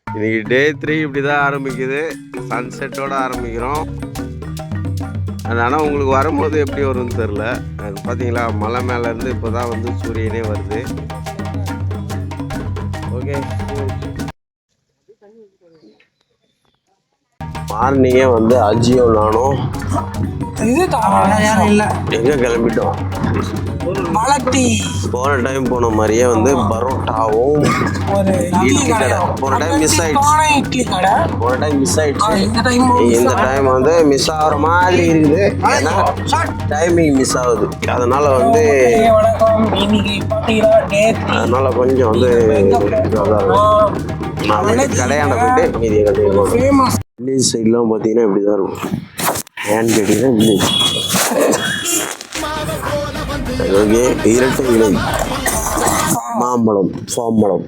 இன்னைக்கு டே 3 இப்படிதான் ஆரம்பிக்குது. சன்செட்டோட ஆரம்பிக்கிறோம். ஆனால் உங்களுக்கு வரும்போது எப்படி வரும்னு தெரில. அது பார்த்தீங்களா, மலை மேலேருந்து இப்போ தான் வந்து சூரியனே வருது. ஓகே, மார்னிங்கே வந்து அஜியும் நானும் எங்கே கிளம்பிட்டோம். போன டைம் போன மாதிரியே வந்து பரோட்டாவும் இட்லி கடை. போன டைம் மிஸ் ஆயிடுச்சு. இந்த டைம் வந்து மிஸ் ஆகிற மாதிரி இருக்குது. ஏன்னா டைமிங் மிஸ் ஆகுது. அதனால வந்து கொஞ்சம் வந்து நான் வந்து கடையாண்ட போயிட்டு மீதியை கட்டிடுவோம். வில்லேஜ் சைட்லாம் பார்த்தீங்கன்னா இப்படி தான் இருக்கும். ஏன்னு கேட்டிங்கன்னா வில்லேஜ். ஓகே, இரட்டை இலை மாம்பழம், பாம்பழம்.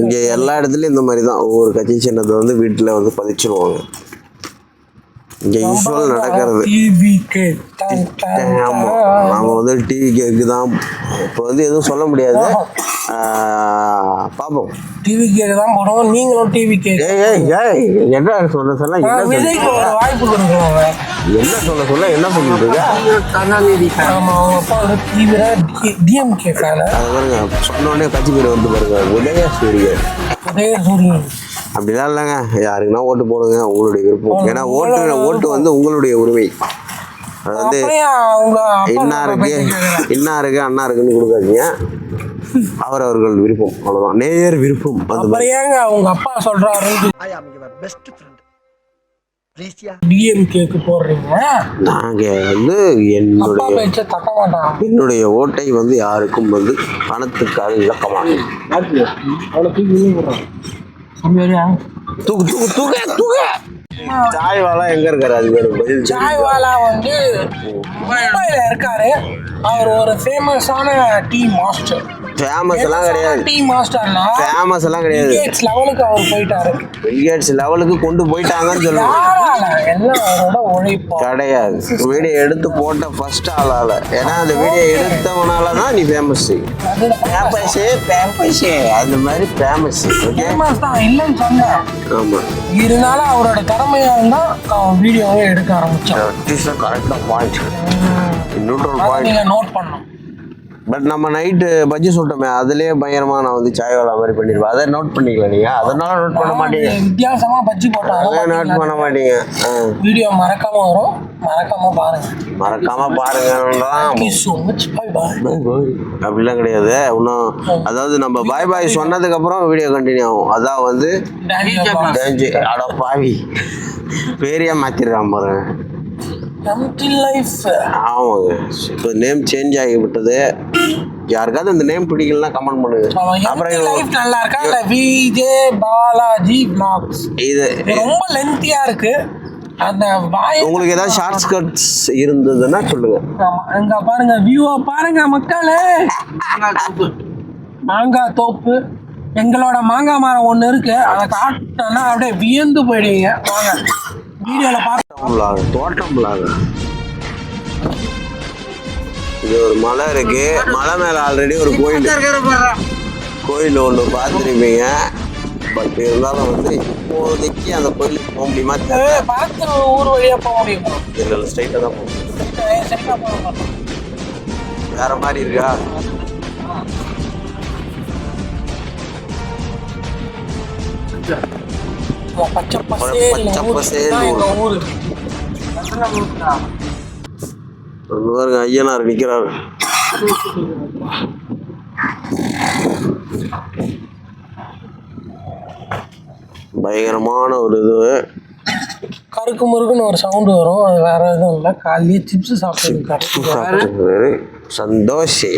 இங்கே எல்லா இடத்துலையும் இந்த மாதிரி தான். ஒவ்வொரு கட்சி சின்னத்தை வந்து வீட்டில் வந்து பதிச்சிருவாங்க. இங்கே யூஸ்வல் நடக்கிறது. நம்ம வந்து டிவி கேக்கு தான். இப்போ வந்து எதுவும் சொல்ல முடியாது, பார்ப்போம். டிவி கேக்கு தான் போடுவோம். நீங்களும் டிவி கேக்கு என்ன சொல்ல வாய்ப்பு கொடுக்குறாங்க. என்ன சொல்ல என்ன பண்ணிட்டு இருக்க? DMK fan. அது பாருங்க, சொன்னோடனே கட்சி பேர் வந்து பாருங்க, உதயசூரியன். அப்படிலாம் இல்லைங்க, யாருக்குன்னா ஓட்டு போடுங்க, உங்களுடைய விருப்பம். ஏன்னா ஓட்டு வந்து உங்களுடைய உரிமை. அது வந்து இன்னாருக்கு அண்ணாருக்குன்னு கொடுக்காதீங்க. அவரவர்கள் விருப்பம், அவ்வளோதான். நேயர் விருப்பம். அவங்க அப்பா சொல்றாரு டிஎம்கேக்கு போடுறீங்க. நாங்க வந்து என்னுடைய ஓட்டை வந்து யாருக்கும் வந்து பணத்துக்காக இழக்க மாட்டேன். சாய்வாலா எங்க இருக்காரு? அது சாய்வாலா வந்து மும்பைல இருக்காரு. அவர் ஒரு ஃபேமஸான டீ மாஸ்டர். ஃபேமஸ் எல்லாம் கிடையாது. டீ மாஸ்டர்னா ஃபேமஸ் எல்லாம் கிடையாது. பில்கேட்ஸ் லெவலுக்கு அவர் போயிட்டாரு. பில்கேட்ஸ் லெவலுக்கு கொண்டு போயிட்டாங்கன்னு சொல்லுவாங்க. எல்லாம் அவரோட உழைப்பு கிடையாது. வீடியோ எடுத்து போட்ட ஃபர்ஸ்ட் ஆளால. ஏன்னா அந்த வீடியோ எடுத்தவனால தான் நீ ஃபேமஸ். அந்த மாதிரி ஃபேமஸ் தான் இல்லைன்னு சொன்னேன். ஆமா, இருந்தாலும் அவரோட திறமையா இருந்தா அவன் வீடியோவே எடுக்க ஆரம்பிச்சான். கரெக்டா பாயிண்ட், நியூட்ரல் பாயிண்ட் நீங்க நோட் பண்ணணும். பட் நம்ம நைட்டு பஜ்ஜி சுட்டோமே, அதுலயே பயங்கரமா நான் வந்து சாய்வாலா மாதிரி பண்ணிருப்பேன். அதை நோட் பண்ணிக்கல நீங்க. அதனால நோட் பண்ண மாட்டீங்க. வித்தியாசமா பஜ்ஜி போட்டாங்க, நோட் பண்ண மாட்டீங்க. வீடியோ மறக்காம வரும், மறக்காம பாருங்க. அப்படிலாம் கிடையாது இன்னும். அதாவது நம்ம பாய் பாய் சொன்னதுக்கு அப்புறம் வீடியோ கண்டினியூ ஆகும். அதான் வந்து அட பாவி பேரையா மாத்திடுறான் பாருங்க. ஆமாங்க, இப்போ நேம் சேஞ்ச் ஆகிவிட்டது. யாருக்காவது இந்த நேம் பிடிக்கலன்னா கமெண்ட் பண்ணுங்க. அப்புறம் நல்லா இருக்கா இல்ல விஜே பாலாஜி vlogs இது ரொம்ப லென்த்தியா இருக்கு. அந்த உங்களுக்கு ஏதாவது ஷார்ட் கட்ஸ் இருந்ததுன்னா சொல்லுங்க. அங்க பாருங்க, வியூவா பாருங்க மக்களே. மாங்காய் தோப்பு, எங்களோட மாங்காய் மரம் ஒண்ணு இருக்கு. அதை காட்டினா அப்படியே வியந்து போயிடுவீங்க. வாங்க வீடியோல பாருங்க. தோட்டம் இது ஒரு மலை இருக்கு. மலை மேல ஆல்ரெடி ஒரு கோயில் ஒன்று பார்த்துருப்பீங்க. பட் இருந்தாலும் வந்து இப்போதைக்கு அந்த கோயிலுக்கு போக முடியுமா? ஊர் வழியா போக முடியுமா? இல்லை, ஸ்ட்ரைட்டாக தான் போகணும். வேற மாதிரி இருக்கா? பச்சை பசேல் ஊரு. பாருங்க, ஐயனார் நிக்கிறாரு. பயங்கரமான ஒரு இது. கருக்கு முருக்குன்னு ஒரு சவுண்டு வரும். அது வேற எதுவும் இல்லை. காலையிலேயே சிப்ஸ் சாப்பிட்டு சந்தோஷி.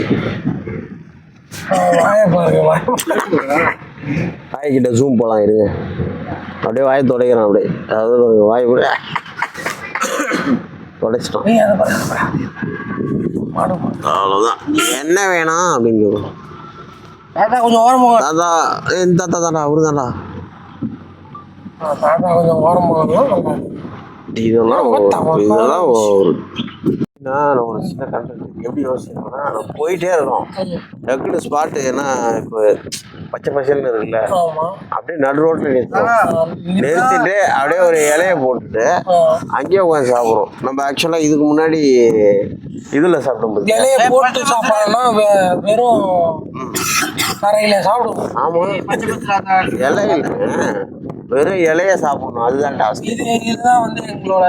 வாய்க்கிட்ட ஜூம் போகலாம் இருங்க. அப்படியே வாயை துடைக்கிறேன். அப்படியே அதாவது வாய் உடைச்சிட்டோம். நீ அதை பாரு. அவ்வளோதான். என்ன வேணும் அப்படின்னு சொல்லுவோம். தாத்தா கொஞ்சம் ஓரம் போங்க. தாத்தா இந்த தாத்தா தாண்டா அவரு தாண்டா. தாத்தா கொஞ்சம் ஓரம் போங்க. இதெல்லாம் ஒரு நான் ஒரு சின்ன கண்டென்ட் எப்படி யோசிக்கிறேன்னா, நம்ம போயிட்டே இருக்கோம் டக்குனு ஸ்பாட்டு. ஏன்னா இப்போ பச்சை பசல்னு இருக்குல்ல, அப்படியே நடு ரோட்டில் நிறுத்திட்டு அப்படியே ஒரு இலையை போட்டுட்டு அங்கேயே உட்காந்து சாப்பிட்றோம். நம்ம ஆக்சுவலாக இதுக்கு முன்னாடி இதில் சாப்பிடும்போது இலையை போட்டு சாப்பாடுனா வெறும் கரையில் சாப்பிடுவோம். ஆமாம், இலையில வெறும் இலைய சாப்பிடணும், அதுதான் டாஸ்க். இதுதான் வந்து எங்களோட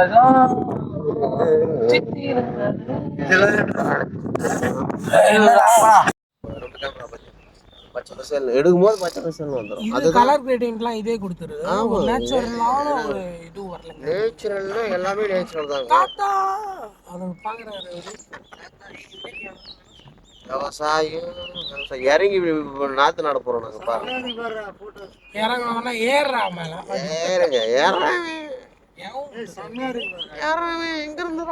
பச்சை பசல் எடுக்கும்போது பச்சை பசல் வந்துடும். அது கலர் கிரேடிங்லாம் இதே கொடுத்துருது. ஒரு நேச்சுரலான ஒரு இது வரல. நேச்சுரல்னா எல்லாமே நேச்சுரல் தான். தாத்தா அதை பார்க்குறாரு விவசாயம் இறங்கி நாற்று நட போகிறோம் நாங்கள். பாருங்க இறங்கணும்னா ஏறுறா மேலே ஏறுங்க எங்கிருந்து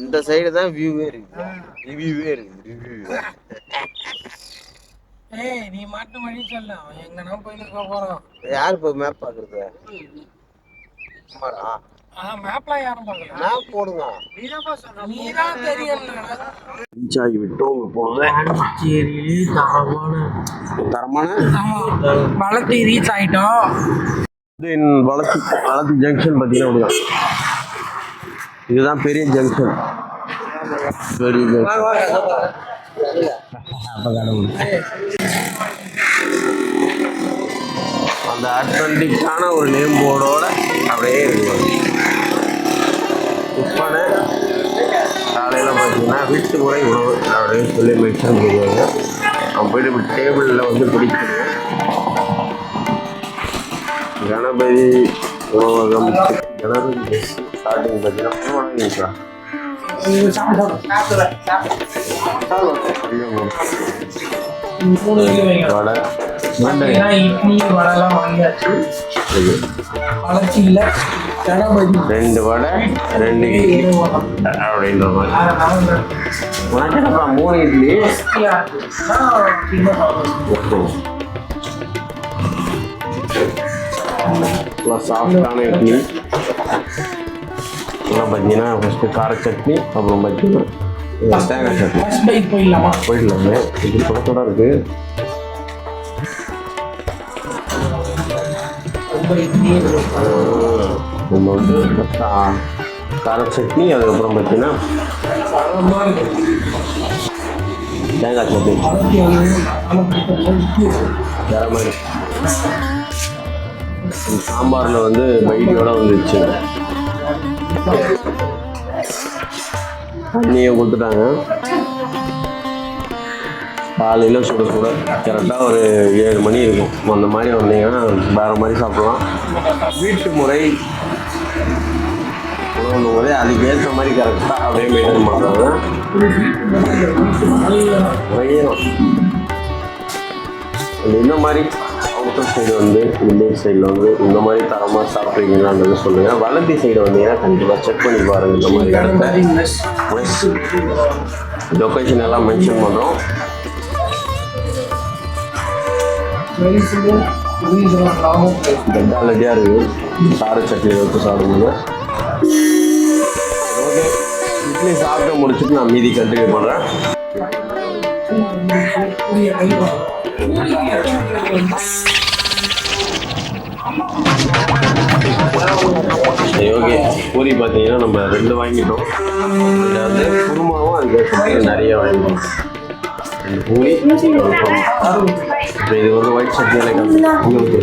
இந்த சைடு தான் வியூவே இருக்குது. ரிவ்யூவே இருக்குது. ஏய் நீ மாட்டு வழி சொல்ல எங்கன்னா போயிட்டு போகிறோம். யார் இப்போ மேப் பார்க்குறது? மேப்லாம் யாரும் பார்க்கல. மேப் போடுங்க. நீதான் தெரியும். ரீச் ஆகி விட்டோம். இப்பொழுது தரமான வளர்த்தி ரீச் ஆகிட்டோம். வளர்த்தி ஜங்ஷன் பார்த்தீங்கன்னா இதுதான் பெரிய ஜங்ஷன். பெரிய ஜங்ஷன் அந்த அட்லாண்டிக்கான ஒரு நேம் போர்டோட அப்படியே இருக்கு. உப்பான காலையில் பார்த்தீங்கன்னா வீட்டு முறை உணவு அப்படின்னு சொல்லி மென்ஷன் பண்ணுவாங்க. அவன் போய்ட்டு இப்படி டேபிளில் வந்து பிடிக்கணும். கணபதி உணவகம், கணபதி பஸ் ஸ்டார்டிங் பார்த்தீங்கன்னா வடை இட்லி வடைலாம் வாங்கியாச்சு. வளர்ச்சி இல்லை கணபதி 2 வடை 2 இட்லி அப்படின்ற மாதிரி. உனக்கு 3 இட்லி சாஃப்டான இட்லி. அப்புறம் பார்த்தீங்கன்னா ஃபஸ்ட்டு கார சட்னி, அப்புறம் பார்த்தீங்கன்னா தேங்காய் சட்னி. போயிடலாமே, இது பக்கத்தோட இருக்குது. நம்ம வந்து கார சட்னி, அதுக்கப்புறம் பார்த்தீங்கன்னா தேங்காய் சட்னி வேறு மாதிரி. சாம்பாரில் வந்து பைடியோட வந்துச்சு. தண்ணியை கொடுத்துட்டாங்க. காலையில் சுட சுட கரெக்டாக ஒரு 7 மணி இருக்கும். அந்த மாதிரி வந்தீங்கன்னா வேறு மாதிரி சாப்பிட்லாம். வீட்டு முறை உணவு முறை அதுக்கேற்ற மாதிரி கரெக்டாக அப்படியே மெயின்டைன் பண்ணுறாங்க. இந்த மாதிரி அவுட்டர் சைடு வந்து வில்லேஜ் சைடில் வந்து இந்த மாதிரி தரமாக சாப்பிட்றீங்களான்றது சொல்லுங்கள். வளர்த்தி சைடு வந்தீங்கன்னா கண்டிப்பாக செக் பண்ணி பாருங்கள். இந்த மாதிரி இடத்த லொக்கேஷன் எல்லாம் மென்ஷன் பண்ணுறோம். பெட்டாலஜியாக இருக்குது கார சட்னி வச்சு சாப்பிடும்போது. ஓகே, இட்லி சாப்பிட்டு முடிச்சுட்டு நான் மீதி கண்டினியூ பண்ணுறேன். ஓகே, பூரி பார்த்தீங்கன்னா நம்ம 2 வாங்கிட்டோம். இதில் வந்து குருமாவும் அதுக்கு நிறைய வாங்கிட்டோம். 2 பூரி. இப்போ இது வந்து ஒயிட் சட்னியில் உங்களுக்கு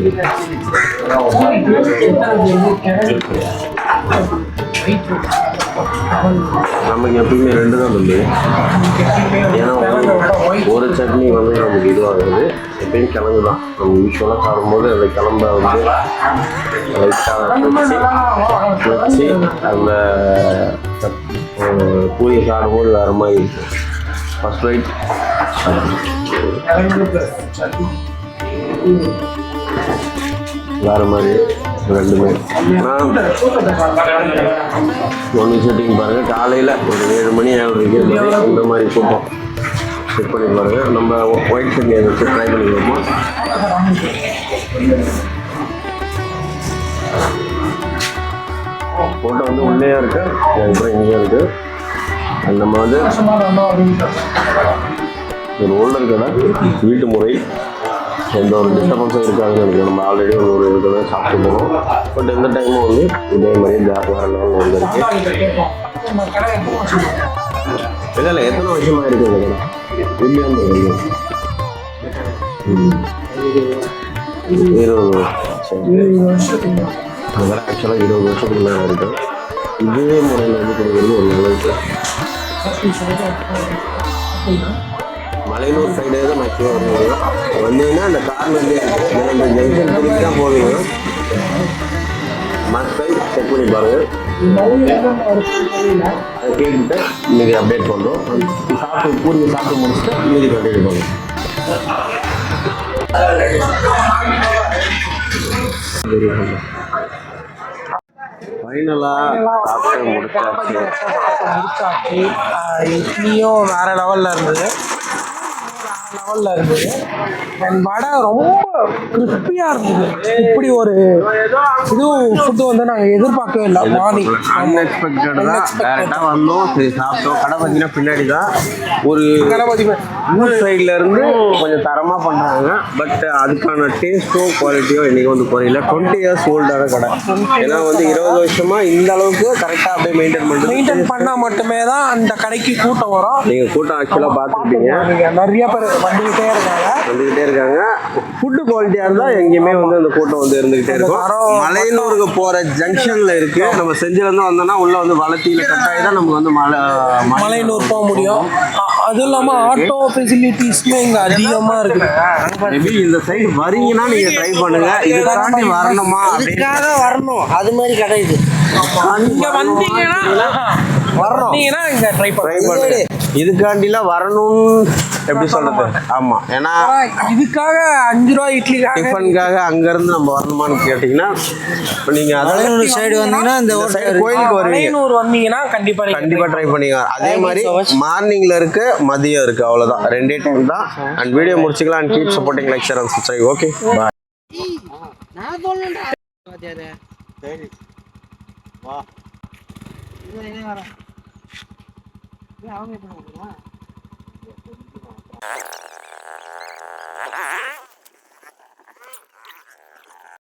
நமக்கு எப்பயுமே 2 தான் தம்பி. ஏன்னா ஒரு சட்னி வந்து நமக்கு இதுவாகுது. எப்பயும் கிழங்கு தான் நம்ம யூஸ்வலாக சாப்பிடும்போது அந்த கிளம்ப வந்து லைட்டாக வச்சு அந்த பூரியை சாப்பிடும்போது வேறு மாதிரி இருக்கும். ஃபஸ்ட் ரைட் வேறு மாதிரி ரெண்டுமே ஒன்று ஷூட்டிங் பாருங்கள் காலையில் ஒரு 7 மணி 7:30 இந்த மாதிரி கூட்டம் செக் பண்ணி பாருங்கள். நம்ம ஒயிட் சட்னி அதை வச்சு ட்ரை பண்ணிக்கிறோமா. ஃபோட்டோ வந்து உள்ளேயா இருக்குது, அதுக்கப்புறம் இங்கேயும் இருக்குது. அது நம்ம வந்து ஒரு ஓல்டர் கடை, வீட்டு முறை, எந்த ஒரு டிஸ்டர்பன்ஸும் இருக்காதுன்னு நினைக்கிறேன். நம்ம ஆல்ரெடி ஒரு கடை சாப்பிட்டு போகிறோம். பட் எந்த டைமும் வந்து இதே மாதிரி வேறு லெவலில் வந்து இருக்குது. இல்லை எத்தனை வருஷமாக இருக்குது இந்த கடை? இல்லையான்னு 20 வருஷம். அந்த கடை ஆக்சுவலாக 20 வருஷத்துக்கு மேலே இருக்குது. இதே முறையில் வந்து கொடுக்குறது ஒரு நல்லது. மலையனூர் சைடே தான் மேக்ஸிமம் வருவீங்க. வந்தீங்கன்னா அந்த கார்லேருந்தே இந்த ஜங்ஷன் திருப்பி தான் போவீங்க. மஸ்ட் செக் பண்ணி பாருங்கள். அதை கேட்டுட்டு மீதி அப்டேட் பண்ணுறோம். சாப்பிட்டு பூரி சாப்பிட்டு முடிச்சுட்டு மீதி கண்டினியூ பண்ணுவோம். ஃபைனலாக சாப்பிட்டு முடிச்சாச்சு. இட்லியும் வேற லெவலில் இருந்தது. அண்ட் வடை ரொம்ப கிறிஸ்பியாக இருந்தது. இப்படி ஒரு இதுவும் ஃபுட்டு வந்து நாங்கள் எதிர்பார்க்கவே இல்லை. மார்னிங் அன்எக்ஸ்பெக்டடாக டேரெக்டாக வந்தோம், சரி சாப்பிட்டோம். கடை பார்த்தீங்கன்னா பின்னாடி தான் ஒரு ஊர் சைடில் இருந்து கொஞ்சம் தரமாக பண்ணுறாங்க. பட் அதுக்கான டேஸ்ட்டோ குவாலிட்டியோ இன்றைக்கி வந்து குறையில. 20 இயர்ஸ் ஓல்டான கடை. ஏன்னா வந்து 20 வருஷமாக இந்த அளவுக்கு கரெக்டாக அப்படியே மெயின்டைன் பண்ணால் மட்டுமே தான் அந்த கடைக்கு கூட்டம் வரும். நீங்கள் கூட்டம் ஆக்சுவலாக பார்த்துருப்பீங்க, நிறைய பேர் வந்துக்கிட்டே இருக்காங்க. ஃபுட்டு குவாலிட்டியாக இருந்தால் எங்கேயுமே வந்து அந்த கூட்டம் வந்து இருந்துக்கிட்டே இருக்கும். மலையனூருக்கு போகிற ஜங்ஷனில் இருக்குது. நம்ம செஞ்சிலேருந்து வந்தோம்னா உள்ளே வந்து வளர்த்தியில் கட்டாயி தான் நமக்கு வந்து மலையனூர் போக முடியும். அதுவும் இல்லாமல் ஆட்டோ ஃபெசிலிட்டிஸுமே இங்கே அதிகமாக இருக்குது. மேபி இந்த சைடு வரீங்கன்னா நீங்கள் ட்ரை பண்ணுங்கள். இதுக்காண்டி வரணுமா? அதுக்காக வரணும். அது மாதிரி கடை இது. இங்கே வந்தீங்கன்னா இங்கே ட்ரை பண்ணுங்க. இதுக்காண்டிலாம் வரணும்னு எப்படி சொல்றது? ஆமா, ஏன்னா இதுக்காக 5 ரூபா இட்லி டிஃபனுக்காக அங்கேருந்து நம்ம வரணுமான்னு கேட்டிங்கன்னா நீங்கள் மலையனூர் சைடு வந்தீங்கன்னா இந்த கோயிலுக்கு வருவீங்க. மலையனூர் வந்தீங்கன்னா கண்டிப்பாக ட்ரை பண்ணிங்க. அதே மாதிரி மார்னிங்கில் இருக்கு, மதியம் இருக்குது, அவ்வளோதான். 2 டைம் தான். அண்ட் வீடியோ முடிச்சுக்கலாம். And keep supporting, like, share and subscribe. Okay, bye.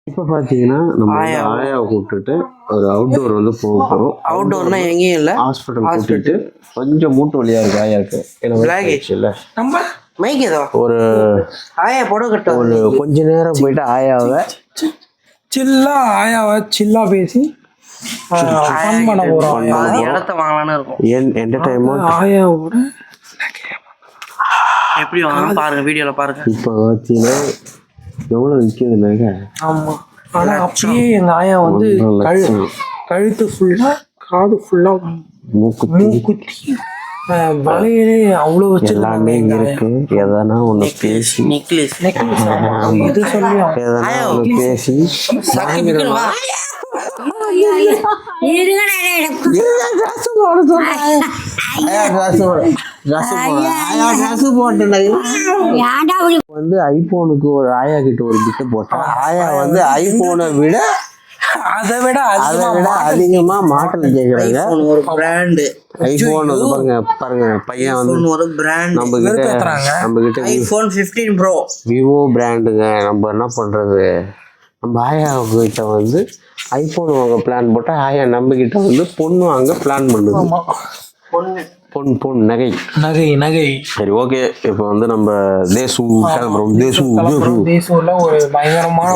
இப்போ பார்த்தீங்கன்னா நம்ம ஆயாவை கூப்பிட்டுட்டு ஒரு அவுட்டோர் வந்து போகிறோம். அவுட்டோர்னா எங்கேயும் இல்லை, ஹாஸ்பிட்டல் கூட்டிட்டு கொஞ்சம் மூட்டு வழியாக இருக்கு ஆயாவுக்கு. இல்லை மைக் ஏதோ ஒரு ஆயா போட கட்டும். ஒரு கொஞ்ச நேரம் போயிட்டு ஆயாவை சில்லா பேசி பண்ண போகிறோம். இடத்த வாங்கலான்னு இருக்கும். என்டர்டைன்மெண்ட் ஆயாவோட எப்படி வாங்கணும் பாருங்க, வீடியோவில் பாருங்க. இப்போ பார்த்தீங்கன்னா எவ்வளோ விற்கிதுனாங்க. ஆமாம், ஆனால் அப்படியே எங்கள் ஆயா வந்து கழுத்து ஃபுல்லாக, காது ஃபுல்லாக, மூக்குத்தி வலையிலே அவ்வளோ வச்சு எல்லாமே இருக்கு. எதனா ஒன்று பேசி நெக்லஸ் இது சொல்லி எதனா ஒன்று பேசி வந்து ஐபோனுக்கு ஒரு ஆயா கிட்ட ஒரு பிட்டு போட்டா ஆயா வந்து ஐபோனை விட அதை விட அதிகமா மாடல் கேக்குறாங்க. ஒரு பிராண்டு ஐபோன் பாருங்க பையன் வந்து ஒரு பிராண்ட் நம்ம கிட்ட ஐபோன் 15 ப்ரோ விவோ பிராண்டுங்க. நம்ம என்ன பண்றது, நம்ம ஆயா கிட்ட வந்து ஐபோன் வாங்க பிளான் போட்டா ஆயா நம்ம கிட்ட வந்து பொண்ணு வாங்க பிளான் பண்ணுது. பொன் நகை. சரி, ஓகே. இப்போ வந்து நம்ம தேசூர்ல ஒரு பயங்கரமான